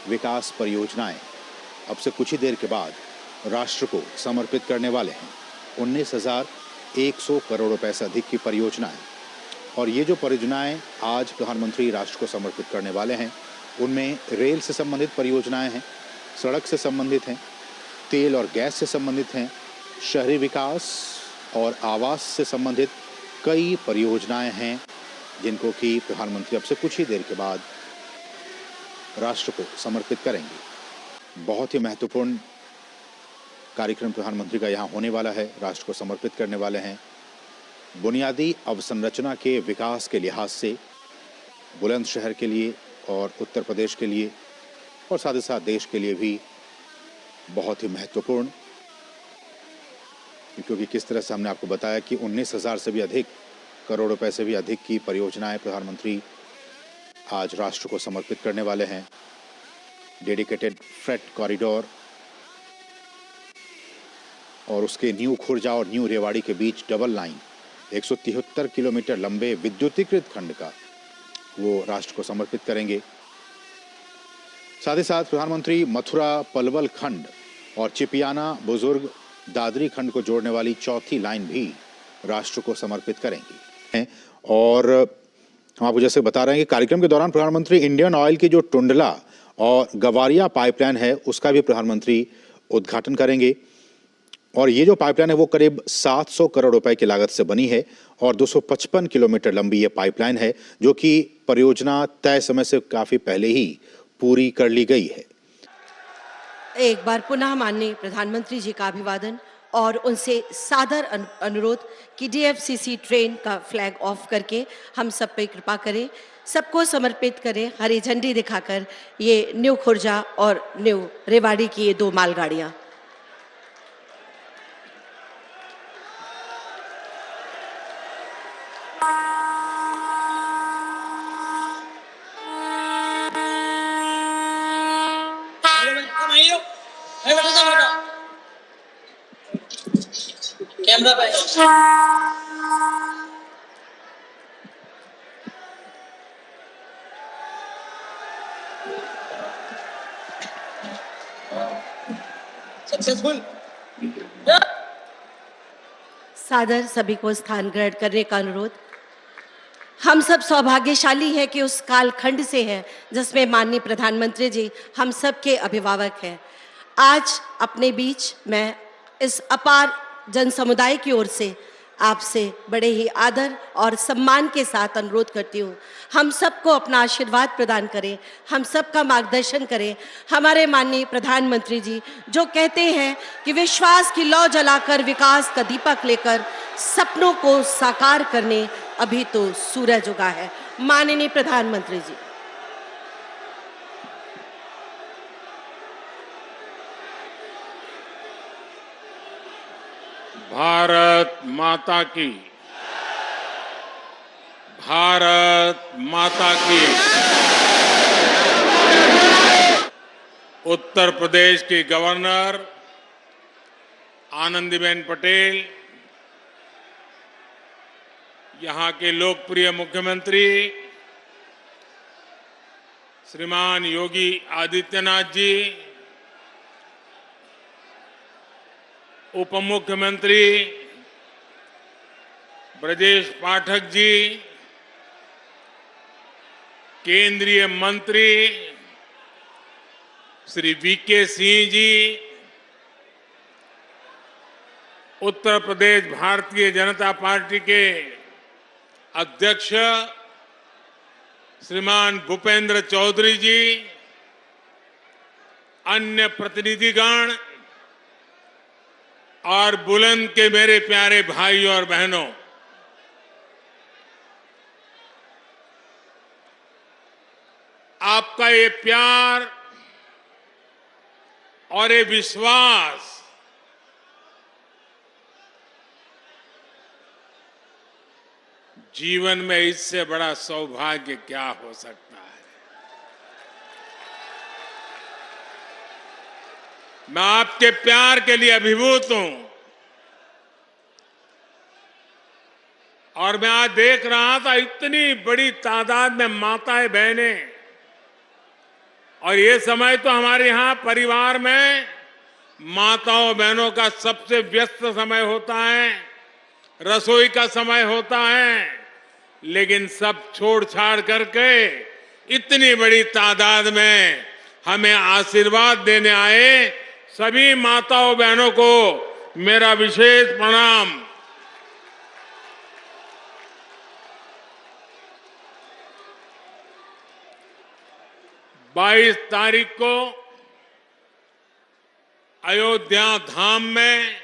विकास परियोजनाएं अब से कुछ ही देर के बाद राष्ट्र को समर्पित करने वाले हैं। 19,100 करोड़ रुपए से अधिक की परियोजनाएं, और ये जो परियोजनाएं आज प्रधानमंत्री राष्ट्र को समर्पित करने वाले हैं, उनमें रेल से संबंधित परियोजनाएं हैं, सड़क से संबंधित हैं, तेल और गैस से संबंधित हैं, शहरी विकास और आवास से संबंधित कई परियोजनाएं हैं, जिनको कि प्रधानमंत्री अब से कुछ ही देर के बाद राष्ट्र को समर्पित करेंगे। बहुत ही महत्वपूर्ण कार्यक्रम प्रधानमंत्री का यहाँ होने वाला है, राष्ट्र को समर्पित करने वाले हैं। बुनियादी अवसंरचना के विकास के लिहाज से बुलंदशहर के लिए और उत्तर प्रदेश के लिए और साथ ही साथ देश के लिए भी बहुत ही महत्वपूर्ण, क्योंकि किस तरह से हमने आपको बताया कि 19,000 से भी अधिक करोड़ रुपए से भी अधिक की परियोजनाएं प्रधानमंत्री आज राष्ट्र को समर्पित करने वाले हैं। डेडिकेटेड फ्रेट कॉरिडोर और उसके न्यू खुर्जा और न्यू रेवाड़ी के बीच डबल लाइन 173 किलोमीटर लंबे विद्युतीकृत खंड का वो राष्ट्र को समर्पित करेंगे। साथ ही साथ प्रधानमंत्री मथुरा पलवल खंड और चिपियाना बुजुर्ग दादरी खंड को जोड़ने वाली चौथी लाइन भी राष्ट्र को समर्पित करेंगे। और हम आपको जैसे बता रहे हैं कि कार्यक्रम के दौरान प्रधानमंत्री इंडियन ऑयल की जो टुंडला और गवारिया पाइपलाइन है, उसका भी प्रधानमंत्री उद्घाटन करेंगे। और ये जो पाइपलाइन है वो करीब 700 करोड़ रुपए की लागत से बनी है और 255 किलोमीटर लंबी ये पाइपलाइन है, जो कि परियोजना तय समय से काफी पहले ही पूरी कर ली गई है। एक बार पुनः माननीय प्रधानमंत्री जी का अभिवादन और उनसे सादर अनुरोध कि डीएफसीसी ट्रेन का फ्लैग ऑफ करके हम सब पे कृपा करें, सबको समर्पित करें हरी झंडी दिखाकर ये न्यू खुर्जा और न्यू रेवाड़ी की ये 2 मालगाड़ियां। कैमरा पे सक्सेसफुल। सादर सभी को स्थान ग्रहण करने का अनुरोध। हम सब सौभाग्यशाली हैं कि उस कालखंड से हैं जिसमें माननीय प्रधानमंत्री जी हम सब के अभिभावक हैं। आज अपने बीच मैं इस अपार जन समुदाय की ओर से आपसे बड़े ही आदर और सम्मान के साथ अनुरोध करती हूँ, हम सबको अपना आशीर्वाद प्रदान करें, हम सबका मार्गदर्शन करें। हमारे माननीय प्रधानमंत्री जी जो कहते हैं कि विश्वास की लौ जलाकर विकास का दीपक लेकर सपनों को साकार करने अभी तो सूरज उगा है। माननीय प्रधानमंत्री जी। भारत माता की, भारत माता की। उत्तर प्रदेश की गवर्नर आनंदीबेन पटेल, यहाँ के लोकप्रिय मुख्यमंत्री श्रीमान योगी आदित्यनाथ जी, उप मुख्यमंत्री ब्रजेश पाठक जी, केंद्रीय मंत्री श्री वीके सिंह जी, उत्तर प्रदेश भारतीय जनता पार्टी के अध्यक्ष श्रीमान भूपेंद्र चौधरी जी, अन्य प्रतिनिधिगण और बुलंद के मेरे प्यारे भाइयों और बहनों, आपका ये प्यार और ये विश्वास जीवन में इससे बड़ा सौभाग्य क्या हो सकता है। मैं आपके प्यार के लिए अभिभूत हूं और मैं आज देख रहा था इतनी बड़ी तादाद में माताएं बहनें और ये समय तो हमारे यहाँ परिवार में माताओं बहनों का सबसे व्यस्त समय होता है, रसोई का समय होता है, लेकिन सब छोड़ छाड़ करके इतनी बड़ी तादाद में हमें आशीर्वाद देने आए सभी माताओं बहनों को मेरा विशेष प्रणाम। बाईस तारीख को अयोध्या धाम में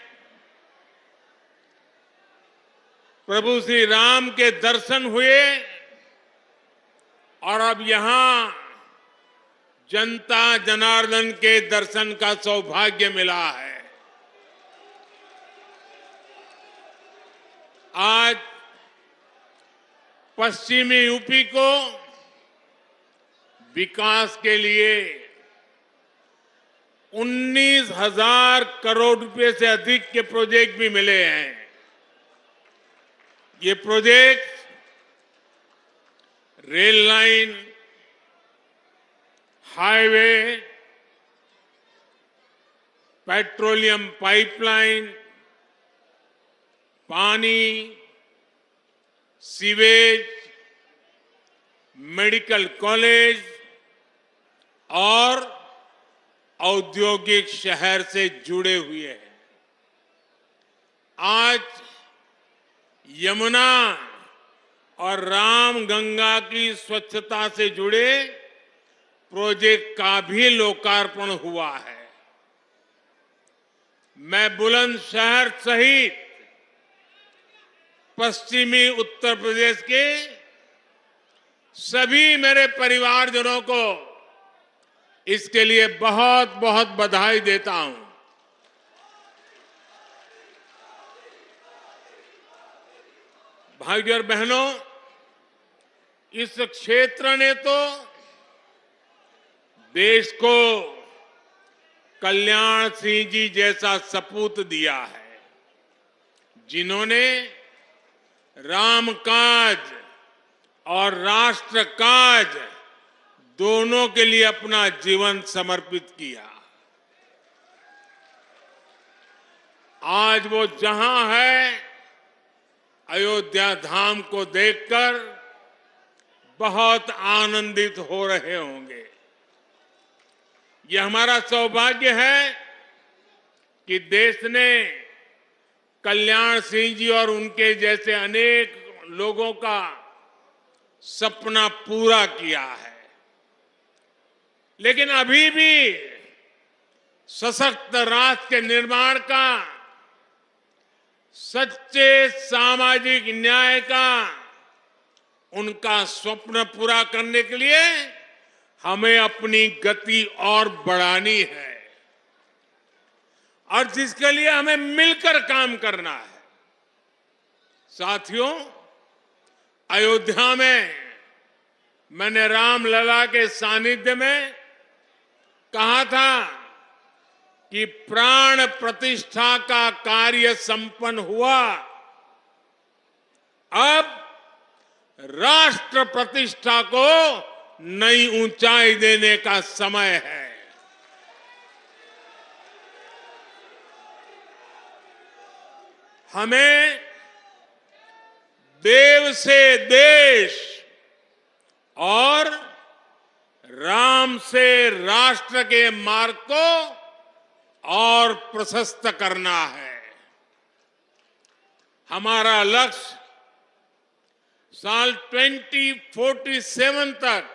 प्रभु श्री राम के दर्शन हुए और अब यहां जनता जनार्दन के दर्शन का सौभाग्य मिला है। आज पश्चिमी यूपी को विकास के लिए 19,000 करोड़ रुपए से अधिक के प्रोजेक्ट भी मिले हैं। ये project rail line, highway, petroleum pipeline, पानी, सीवेज, मेडिकल कॉलेज और औद्योगिक शहर से जुड़े हुए हैं। आज यमुना और रामगंगा की स्वच्छता से जुड़े प्रोजेक्ट का भी लोकार्पण हुआ है। मैं बुलंदशहर सहित पश्चिमी उत्तर प्रदेश के सभी मेरे परिवारजनों को इसके लिए बहुत बहुत बधाई देता हूं। भाइयों और बहनों, इस क्षेत्र ने तो देश को कल्याण सिंह जी जैसा सपूत दिया है, जिन्होंने राम काज और राष्ट्र काज दोनों के लिए अपना जीवन समर्पित किया। आज वो जहां है, अयोध्या धाम को देखकर बहुत आनंदित हो रहे होंगे। यह हमारा सौभाग्य है कि देश ने कल्याण सिंह जी और उनके जैसे अनेक लोगों का सपना पूरा किया है। लेकिन अभी भी सशक्त राष्ट्र के निर्माण का, सच्चे सामाजिक न्याय का उनका स्वप्न पूरा करने के लिए हमें अपनी गति और बढ़ानी है और जिसके लिए हमें मिलकर काम करना है। साथियों, अयोध्या में मैंने रामलला के सानिध्य में कहा था कि प्राण प्रतिष्ठा का कार्य संपन्न हुआ, अब राष्ट्र प्रतिष्ठा को नई ऊंचाई देने का समय है। हमें देव से देश और राम से राष्ट्र के मार्ग को और प्रशस्त करना है। हमारा लक्ष्य साल 2047 तक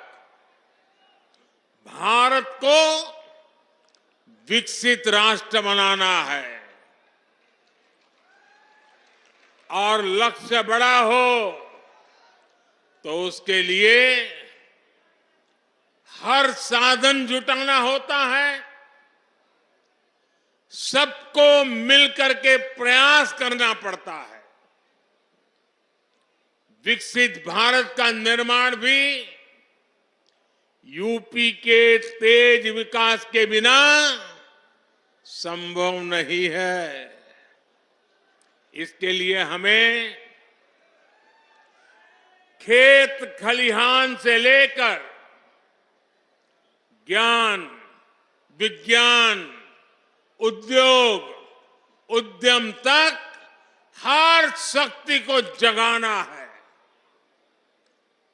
भारत को विकसित राष्ट्र बनाना है और लक्ष्य बड़ा हो तो उसके लिए हर साधन जुटाना होता है, सबको मिलकर के प्रयास करना पड़ता है। विकसित भारत का निर्माण भी यूपी के तेज विकास के बिना संभव नहीं है। इसके लिए हमें खेत खलिहान से लेकर ज्ञान, विज्ञान, उद्योग, उद्यम तक हर शक्ति को जगाना है।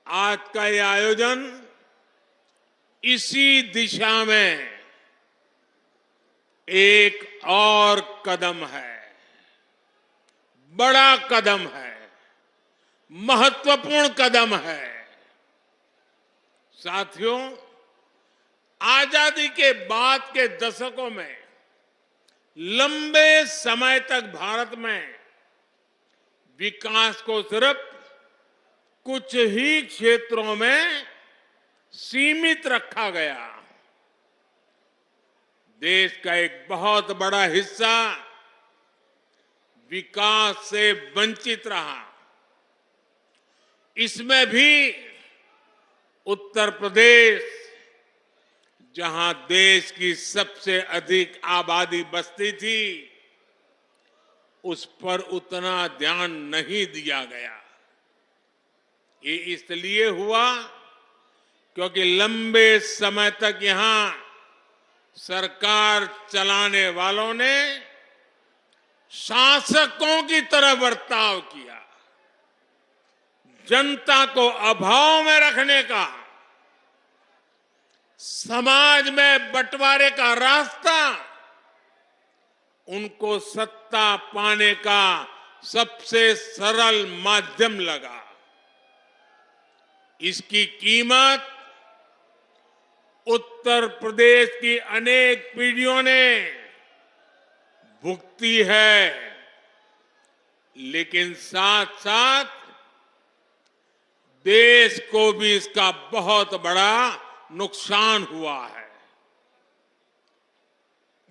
आज का ये आयोजन इसी दिशा में एक और कदम है, बड़ा कदम है, महत्वपूर्ण कदम है। साथियों, आजादी के बाद के दशकों में लंबे समय तक भारत में विकास को सिर्फ कुछ ही क्षेत्रों में सीमित रखा गया। देश का एक बहुत बड़ा हिस्सा विकास से वंचित रहा। इसमें भी उत्तर प्रदेश, जहां देश की सबसे अधिक आबादी बसती थी, उस पर उतना ध्यान नहीं दिया गया। ये इसलिए हुआ क्योंकि लंबे समय तक यहां सरकार चलाने वालों ने शासकों की तरह बर्ताव किया। जनता को अभाव में रखने का, समाज में बंटवारे का रास्ता उनको सत्ता पाने का सबसे सरल माध्यम लगा। इसकी कीमत उत्तर प्रदेश की अनेक पीढ़ियों ने भुगती है, लेकिन साथ साथ देश को भी इसका बहुत बड़ा नुकसान हुआ है।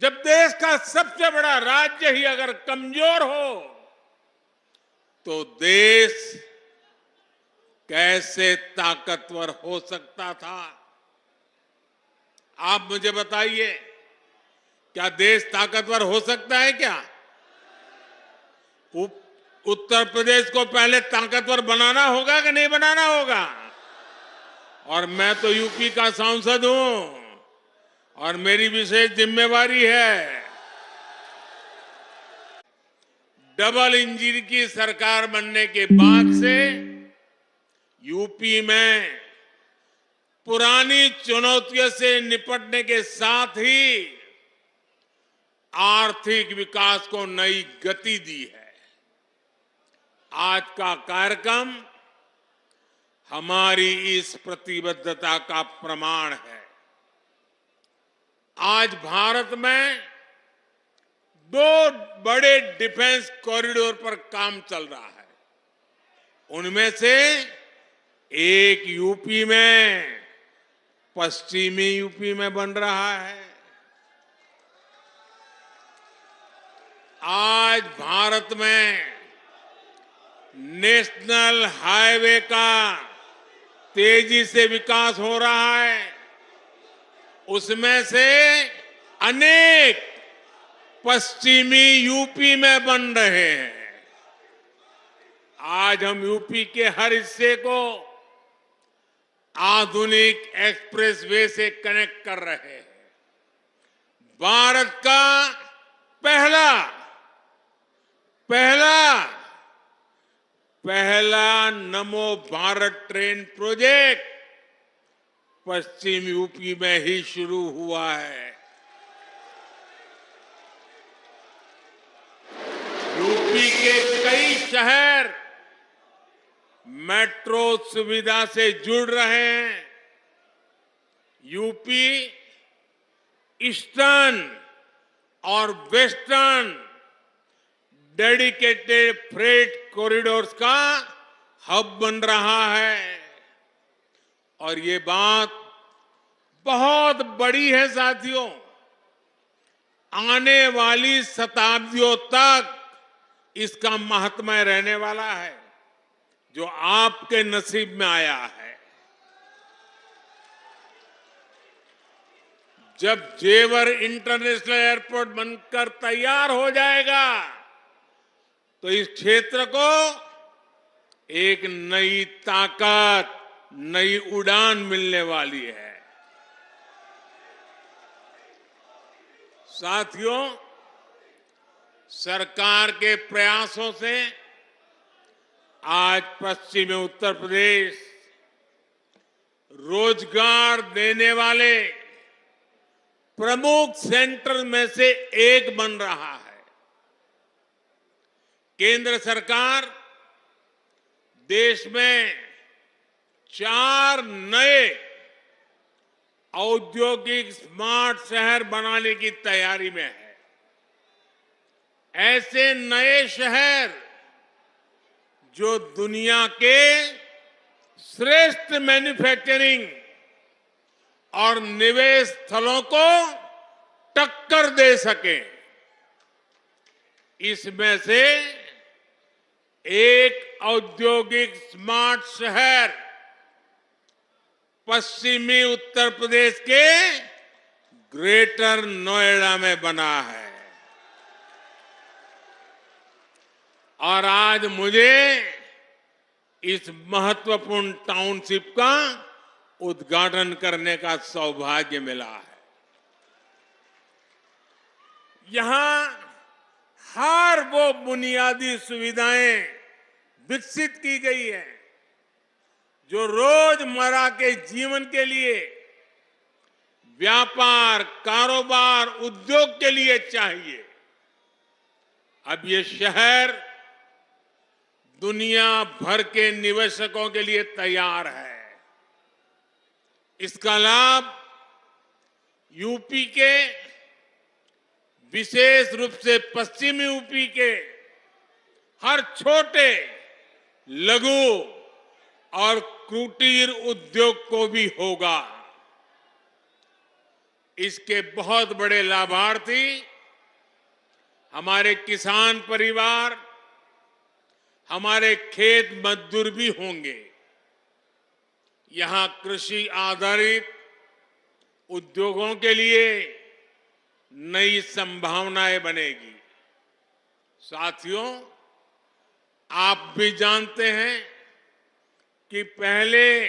जब देश का सबसे बड़ा राज्य ही अगर कमजोर हो तो देश कैसे ताकतवर हो सकता था? आप मुझे बताइए, क्या देश ताकतवर हो सकता है क्या? उत्तर प्रदेश को पहले ताकतवर बनाना होगा कि नहीं बनाना होगा? और मैं तो यूपी का सांसद हूं और मेरी विशेष जिम्मेवारी है। डबल इंजन की सरकार बनने के बाद से यूपी में पुरानी चुनौतियों से निपटने के साथ ही आर्थिक विकास को नई गति दी है। आज का कार्यक्रम हमारी इस प्रतिबद्धता का प्रमाण है। आज भारत में 2 बड़े डिफेंस कॉरिडोर पर काम चल रहा है। उनमें से एक यूपी में, पश्चिमी यूपी में बन रहा है। आज भारत में नेशनल हाईवे का तेजी से विकास हो रहा है। उसमें से अनेक पश्चिमी यूपी में बन रहे हैं। आज हम यूपी के हर हिस्से को आधुनिक एक्सप्रेसवे से कनेक्ट कर रहे हैं। भारत का पहला नमो भारत ट्रेन प्रोजेक्ट पश्चिम यूपी में ही शुरू हुआ है। यूपी के कई शहर मेट्रो सुविधा से जुड़ रहे हैं। यूपी ईस्टर्न और वेस्टर्न डेडिकेटेड फ्रेट कॉरिडोर्स का हब बन रहा है। और ये बात बहुत बड़ी है साथियों। आने वाली शताब्दियों तक इसका महात्म्य रहने वाला है, जो आपके नसीब में आया है। जब जेवर इंटरनेशनल एयरपोर्ट बनकर तैयार हो जाएगा तो इस क्षेत्र को एक नई ताकत, नई उड़ान मिलने वाली है। साथियों, सरकार के प्रयासों से आज पश्चिमी उत्तर प्रदेश रोजगार देने वाले प्रमुख सेंटर में से एक बन रहा है। केंद्र सरकार देश में 4 नए औद्योगिक स्मार्ट शहर बनाने की तैयारी में है। ऐसे नए शहर जो दुनिया के श्रेष्ठ मैन्युफैक्चरिंग और निवेश स्थलों को टक्कर दे सके। इसमें से एक औद्योगिक स्मार्ट शहर पश्चिमी उत्तर प्रदेश के ग्रेटर नोएडा में बना है। और आज मुझे इस महत्वपूर्ण टाउनशिप का उद्घाटन करने का सौभाग्य मिला है। यहां हर वो बुनियादी सुविधाएं विकसित की गई है जो रोजमर्रा के जीवन के लिए, व्यापार, कारोबार, उद्योग के लिए चाहिए। अब ये शहर दुनिया भर के निवेशकों के लिए तैयार है। इसका लाभ यूपी के, विशेष रूप से पश्चिमी यूपी के हर छोटे, लघु और कुटीर उद्योग को भी होगा। इसके बहुत बड़े लाभार्थी हमारे किसान परिवार, हमारे खेत मजदूर भी होंगे। यहां कृषि आधारित उद्योगों के लिए नई संभावनाएं बनेगी। साथियों, आप भी जानते हैं कि पहले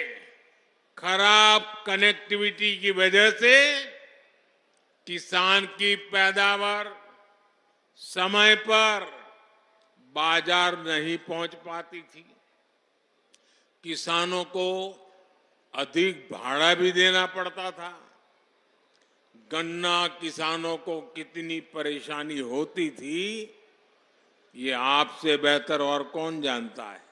खराब कनेक्टिविटी की वजह से किसान की पैदावार समय पर बाजार नहीं पहुंच पाती थी। किसानों को अधिक भाड़ा भी देना पड़ता था। गन्ना किसानों को कितनी परेशानी होती थी, ये आपसे बेहतर और कौन जानता है।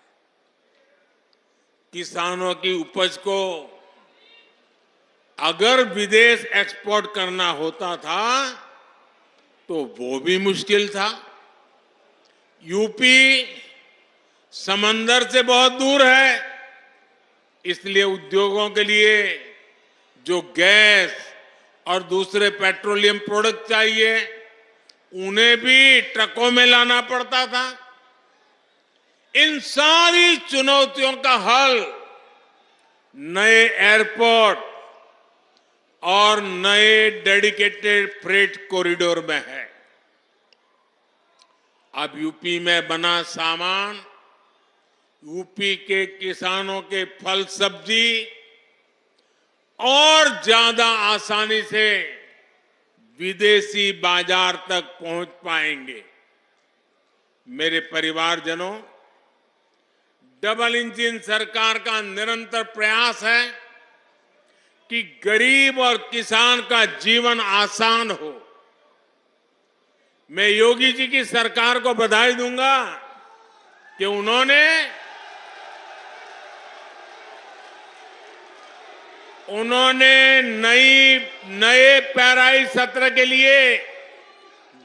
किसानों की उपज को अगर विदेश एक्सपोर्ट करना होता था तो वो भी मुश्किल था। यूपी समंदर से बहुत दूर है, इसलिए उद्योगों के लिए जो गैस और दूसरे पेट्रोलियम प्रोडक्ट चाहिए, उन्हें भी ट्रकों में लाना पड़ता था। इन सारी चुनौतियों का हल नए एयरपोर्ट और नए डेडिकेटेड फ्रेट कॉरिडोर में है। अब यूपी में बना सामान यूपी के किसानों के फल सब्जी और ज्यादा आसानी से विदेशी बाजार तक पहुंच पाएंगे। मेरे परिवारजनों, डबल इंजन सरकार का निरंतर प्रयास है कि गरीब और किसान का जीवन आसान हो। मैं योगी जी की सरकार को बधाई दूंगा कि उन्होंने नए पेराई सत्र के लिए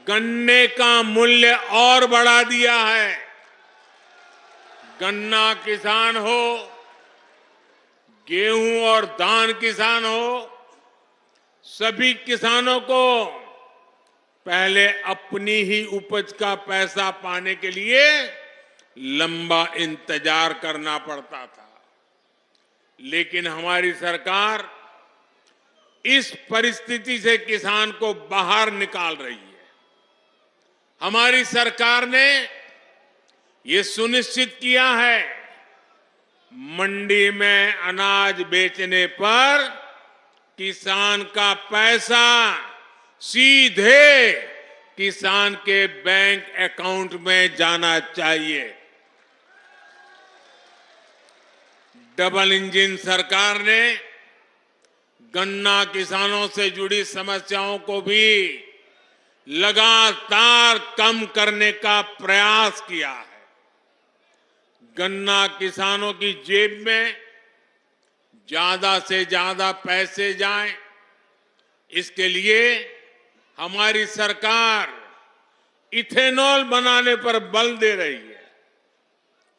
गन्ने का मूल्य और बढ़ा दिया है। गन्ना किसान हो, गेहूं और धान किसान हो, सभी किसानों को पहले अपनी ही उपज का पैसा पाने के लिए लंबा इंतजार करना पड़ता था। लेकिन हमारी सरकार इस परिस्थिति से किसान को बाहर निकाल रही है। हमारी सरकार ने ये सुनिश्चित किया है, मंडी में अनाज बेचने पर किसान का पैसा सीधे किसान के बैंक अकाउंट में जाना चाहिए। डबल इंजन सरकार ने गन्ना किसानों से जुड़ी समस्याओं को भी लगातार कम करने का प्रयास किया है। गन्ना किसानों की जेब में ज्यादा से ज्यादा पैसे जाएं, इसके लिए हमारी सरकार इथेनॉल बनाने पर बल दे रही है।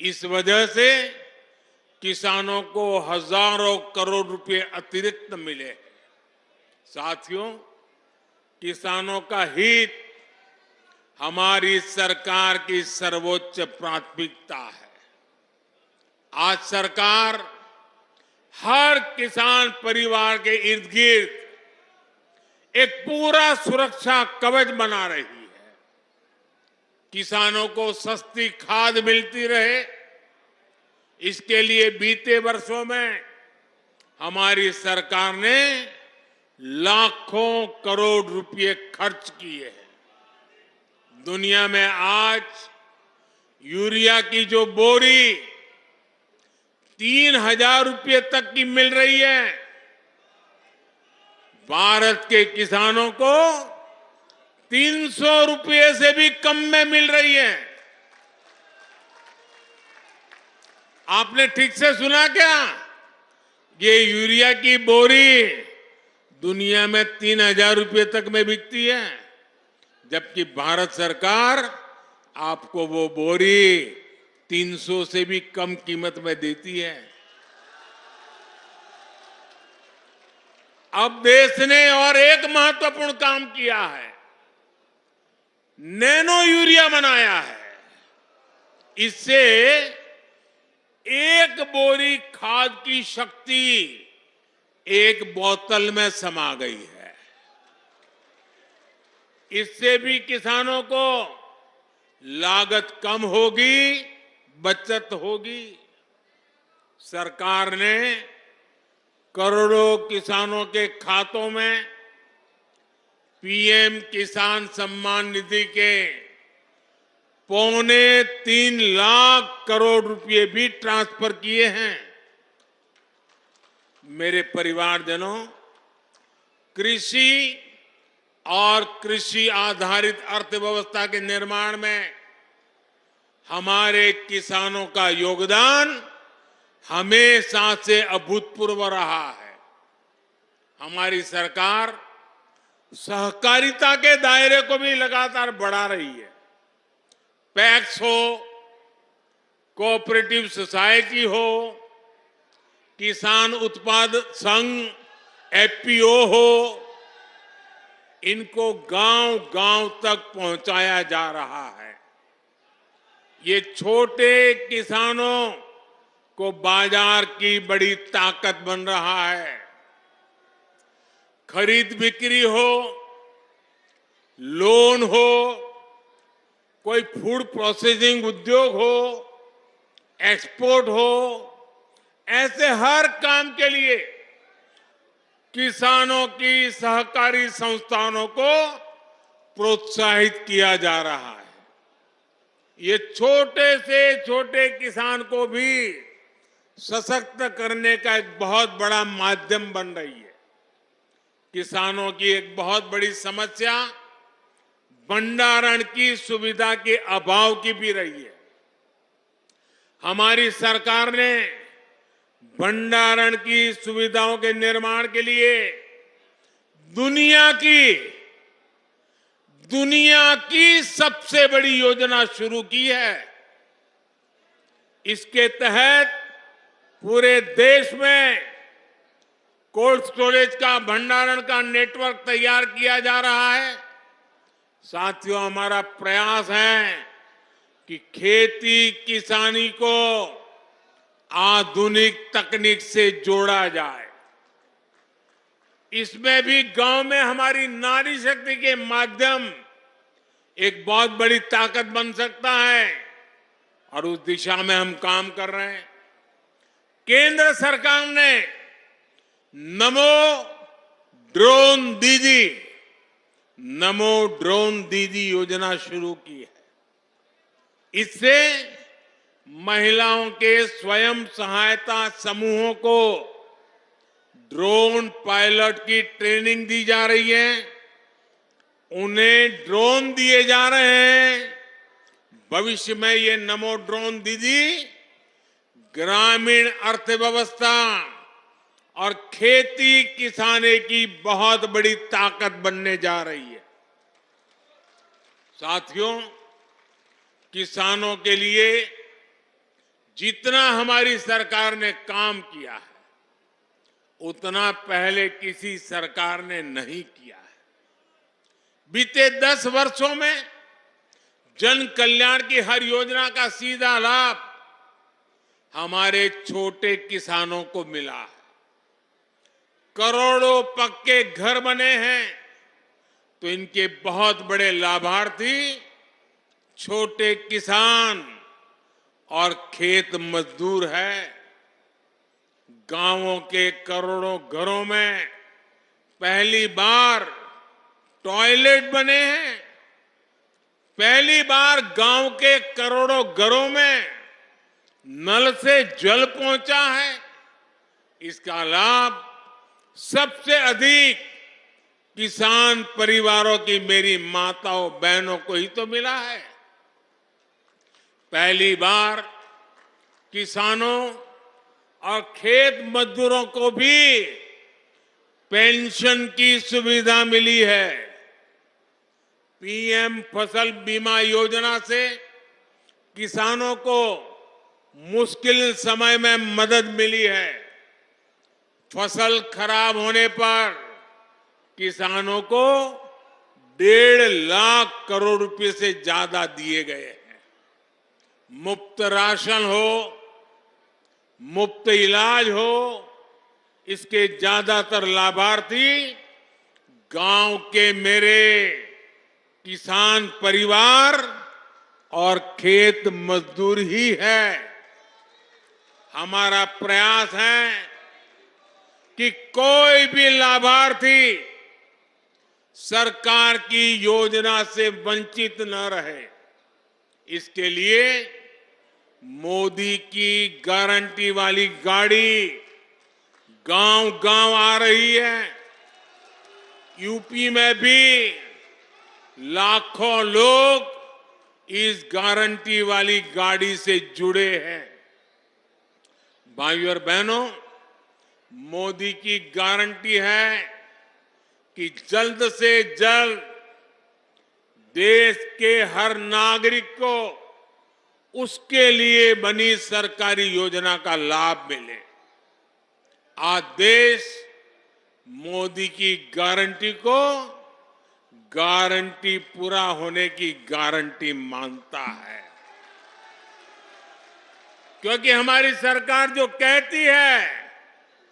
इस वजह से किसानों को हजारों करोड़ रुपए अतिरिक्त मिले हैं। साथियों, किसानों का हित हमारी सरकार की सर्वोच्च प्राथमिकता है। आज सरकार हर किसान परिवार के इर्द गिर्द एक पूरा सुरक्षा कवच बना रही है। किसानों को सस्ती खाद मिलती रहे, इसके लिए बीते वर्षों में हमारी सरकार ने लाखों करोड़ रुपए खर्च किए हैं। दुनिया में आज यूरिया की जो बोरी 3,000 रुपए तक की मिल रही है, भारत के किसानों को 300 रुपए से भी कम में मिल रही है। आपने ठीक से सुना क्या? ये यूरिया की बोरी दुनिया में 3,000 रुपए तक में बिकती है, जबकि भारत सरकार आपको वो बोरी 300 से भी कम कीमत में देती है। अब देश ने और एक महत्वपूर्ण काम किया है, नैनो यूरिया बनाया है। इससे एक बोरी खाद की शक्ति एक बोतल में समा गई है। इससे भी किसानों को लागत कम होगी, बचत होगी। सरकार ने करोड़ों किसानों के खातों में पीएम किसान सम्मान निधि के 3.25 लाख करोड़ रुपए भी ट्रांसफर किए हैं। मेरे परिवारजनों, कृषि और कृषि आधारित अर्थव्यवस्था के निर्माण में हमारे किसानों का योगदान हमेशा से अभूतपूर्व रहा है। हमारी सरकार सहकारिता के दायरे को भी लगातार बढ़ा रही है। पैक्स हो, कोऑपरेटिव सोसाइटी हो, किसान उत्पाद संघ एफपीओ हो, इनको गांव-गांव तक पहुंचाया जा रहा है। ये छोटे किसानों को बाजार की बड़ी ताकत बन रहा है। खरीद बिक्री हो, लोन हो, कोई फूड प्रोसेसिंग उद्योग हो, एक्सपोर्ट हो, ऐसे हर काम के लिए किसानों की सहकारी संस्थानों को प्रोत्साहित किया जा रहा है। ये छोटे से छोटे किसान को भी सशक्त करने का एक बहुत बड़ा माध्यम बन रही है। किसानों की एक बहुत बड़ी समस्या भंडारण की सुविधा के अभाव की भी रही है। हमारी सरकार ने भंडारण की सुविधाओं के निर्माण के लिए दुनिया की सबसे बड़ी योजना शुरू की है। इसके तहत पूरे देश में कोल्ड स्टोरेज का, भंडारण का नेटवर्क तैयार किया जा रहा है। साथियों, हमारा प्रयास है कि खेती किसानी को आधुनिक तकनीक से जोड़ा जाए। इसमें भी गांव में हमारी नारी शक्ति के माध्यम एक बहुत बड़ी ताकत बन सकता है और उस दिशा में हम काम कर रहे हैं। केंद्र सरकार ने नमो ड्रोन दीदी नमो ड्रोन दीदी योजना शुरू की है। इससे महिलाओं के स्वयं सहायता समूहों को ड्रोन पायलट की ट्रेनिंग दी जा रही है, उन्हें ड्रोन दिए जा रहे हैं। भविष्य में ये नमो ड्रोन दीदी ग्रामीण अर्थव्यवस्था और खेती किसानी की बहुत बड़ी ताकत बनने जा रही है। साथियों, किसानों के लिए जितना हमारी सरकार ने काम किया है, उतना पहले किसी सरकार ने नहीं किया है। बीते 10 वर्षों में जन कल्याण की हर योजना का सीधा लाभ हमारे छोटे किसानों को मिला है। करोड़ों पक्के घर बने हैं, तो इनके बहुत बड़े लाभार्थी छोटे किसान और खेत मजदूर है। गांवों के करोड़ों घरों में पहली बार टॉयलेट बने हैं। पहली बार गांव के करोड़ों घरों में नल से जल पहुंचा है। इसका लाभ सबसे अधिक किसान परिवारों की मेरी माताओं बहनों को ही तो मिला है। पहली बार किसानों और खेत मजदूरों को भी पेंशन की सुविधा मिली है। पीएम फसल बीमा योजना से किसानों को मुश्किल समय में मदद मिली है। फसल खराब होने पर किसानों को 1.5 लाख करोड़ रुपए से ज्यादा दिए गए हैं। मुफ्त राशन हो, मुफ्त इलाज हो, इसके ज्यादातर लाभार्थी गांव के मेरे किसान परिवार और खेत मजदूर ही है। हमारा प्रयास है कि कोई भी लाभार्थी सरकार की योजना से वंचित न रहे। इसके लिए मोदी की गारंटी वाली गाड़ी गांव-गांव आ रही है। यूपी में भी लाखों लोग इस गारंटी वाली गाड़ी से जुड़े हैं। भाइयों और बहनों, मोदी की गारंटी है कि जल्द से जल्द देश के हर नागरिक को उसके लिए बनी सरकारी योजना का लाभ मिले। आज देश मोदी की गारंटी को गारंटी पूरा होने की गारंटी मानता है, क्योंकि हमारी सरकार जो कहती है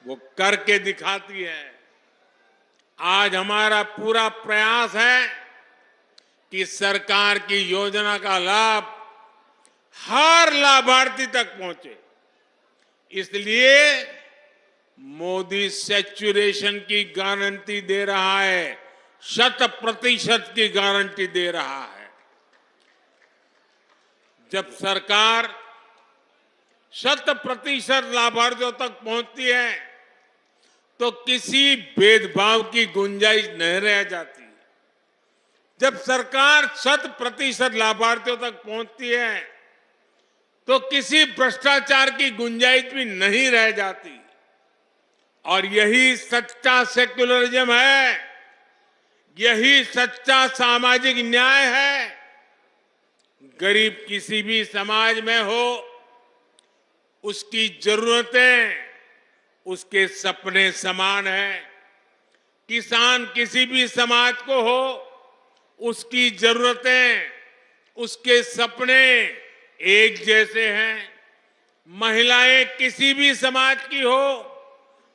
वो करके दिखाती है। आज हमारा पूरा प्रयास है कि सरकार की योजना का लाभ हर लाभार्थी तक पहुंचे। इसलिए मोदी सैचुरेशन की गारंटी दे रहा है, 100% की गारंटी दे रहा है। जब सरकार 100% लाभार्थियों तक पहुंचती है तो किसी भेदभाव की गुंजाइश नहीं रह जाती। जब सरकार 100% लाभार्थियों तक पहुंचती है तो किसी भ्रष्टाचार की गुंजाइश भी नहीं रह जाती। और यही सच्चा सेक्युलरिज्म है, यही सच्चा सामाजिक न्याय है। गरीब किसी भी समाज में हो, उसकी जरूरतें उसके सपने समान है। किसान किसी भी समाज को हो, उसकी जरूरतें उसके सपने एक जैसे हैं। महिलाएं किसी भी समाज की हो,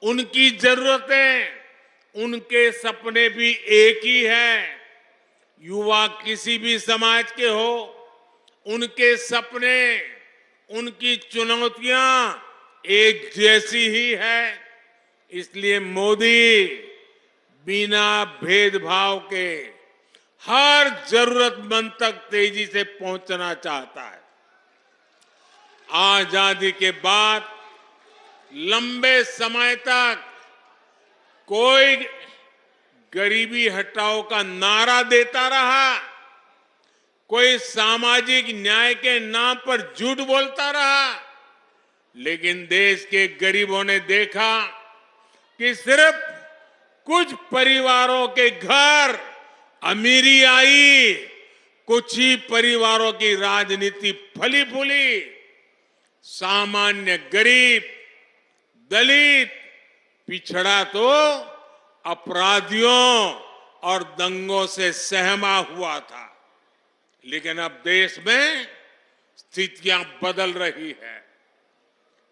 उनकी जरूरतें उनके सपने भी एक ही है। युवा किसी भी समाज के हो, उनके सपने उनकी चुनौतियां एक जैसी ही है। इसलिए मोदी बिना भेदभाव के हर जरूरतमंद तक तेजी से पहुंचना चाहता है। आजादी के बाद लंबे समय तक कोई गरीबी हटाओ का नारा देता रहा, कोई सामाजिक न्याय के नाम पर झूठ बोलता रहा, लेकिन देश के गरीबों ने देखा कि सिर्फ कुछ परिवारों के घर अमीरी आई, कुछ ही परिवारों की राजनीति फली फूली, सामान्य गरीब, दलित, पिछड़ा तो अपराधियों और दंगों से सहमा हुआ था। लेकिन अब देश में स्थितियां बदल रही है।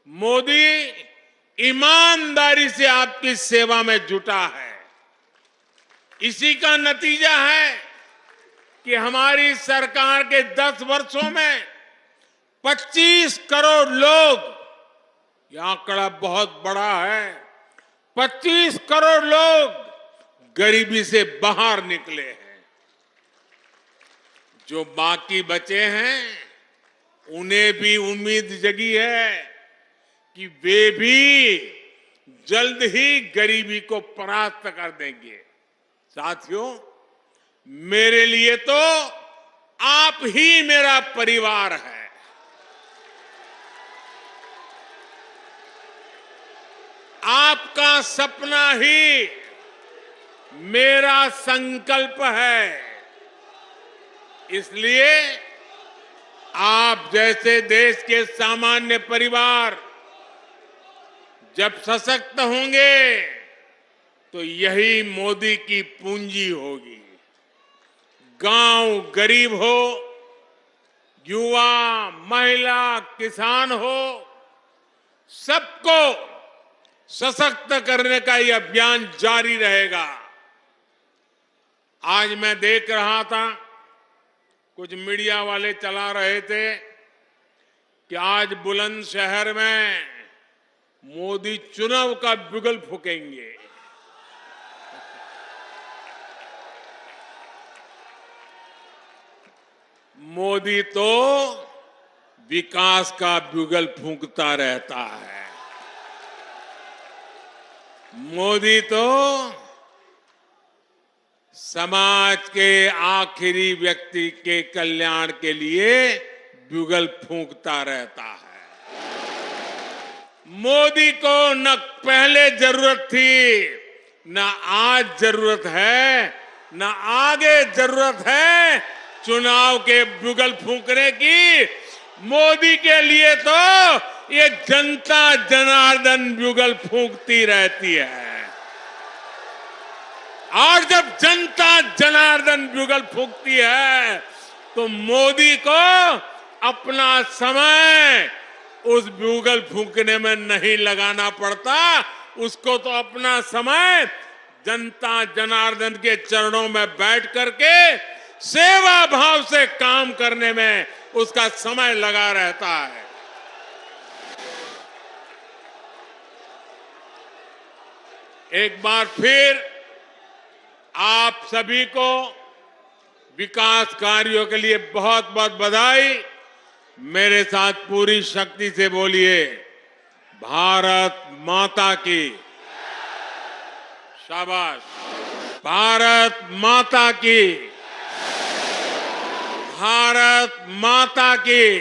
मोदी ईमानदारी से आपकी सेवा में जुटा है। इसी का नतीजा है कि हमारी सरकार के 10 वर्षों में 25 करोड़ लोग, यह आंकड़ा बहुत बड़ा है, 25 करोड़ लोग गरीबी से बाहर निकले हैं। जो बाकी बचे हैं उन्हें भी उम्मीद जगी है कि वे भी जल्द ही गरीबी को परास्त कर देंगे। साथियों, मेरे लिए तो आप ही मेरा परिवार है। आपका सपना ही मेरा संकल्प है। इसलिए आप जैसे देश के सामान्य परिवार जब सशक्त होंगे तो यही मोदी की पूंजी होगी। गांव गरीब हो, युवा, महिला, किसान हो, सबको सशक्त करने का ये अभियान जारी रहेगा। आज मैं देख रहा था, कुछ मीडिया वाले चला रहे थे कि आज बुलंदशहर में मोदी चुनाव का बिगुल फूकेंगे। मोदी तो विकास का बिगुल फूंकता रहता है। मोदी तो समाज के आखिरी व्यक्ति के कल्याण के लिए बिगुल फूंकता रहता है। मोदी को न पहले जरूरत थी, न आज जरूरत है, न आगे जरूरत है चुनाव के बिगुल फूंकने की। मोदी के लिए तो ये जनता जनार्दन बिगुल फूंकती रहती है। और जब जनता जनार्दन बिगुल फूंकती है तो मोदी को अपना समय उस बिगुल फूंकने में नहीं लगाना पड़ता। उसको तो अपना समय जनता जनार्दन के चरणों में बैठ करके सेवा भाव से काम करने में उसका समय लगा रहता है। एक बार फिर आप सभी को विकास कार्यों के लिए बहुत बहुत बधाई। मेरे साथ पूरी शक्ति से बोलिए, भारत माता की। शाबाश। भारत माता की। भारत माता की।